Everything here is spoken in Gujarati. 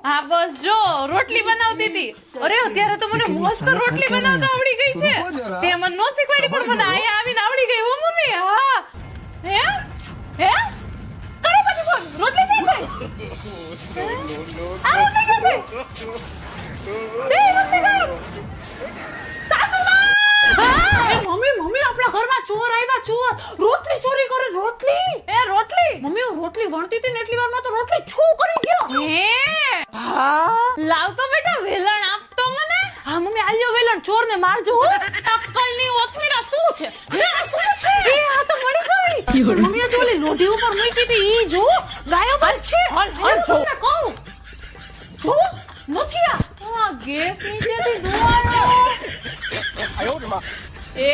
હા બસ જો રોટલી બનાવતી હતી. અરે અત્યારે તો મને મસ્ત રોટલી બનાવતા આવડી ગઈ છે. તે મને નો શીખવાડી પણ મને અહીંયા આવીને આવડી ગઈ હો મમ્મી. હા હે હે કરો પછી ફોન. રોટલી થઈ ગઈ. આ રોટલી ગઈ છે. તે રોટલી ગઈ. સાસુમા! એ મમ્મી આપણા ઘરમાં ચોર આવ્યા ચોર. રોટલી ચોરી કરે રોટલી. એ રોટલી મમ્મી હું રોટલી વણતી હતી ને એટલી વારમાં તો રોટલી છૂ કરી ગયો. હે હા લાવ તો બેટા વેલણ આપતો મને. હા મમ્મી આલ્યો વેલણ ચોર ને મારજો હો. અક્કલની ઓથમીરા શું છે? હે આ શું છે? એ આ તો મળી ગઈ. મમ્મી આ ચોલી લોઢી ઉપર મૂકી હતી ઈ જો ગાયબ જ છે. હાલ જો કહું જો નથી આ ગેસ નીચેથી ધુવાળો. એ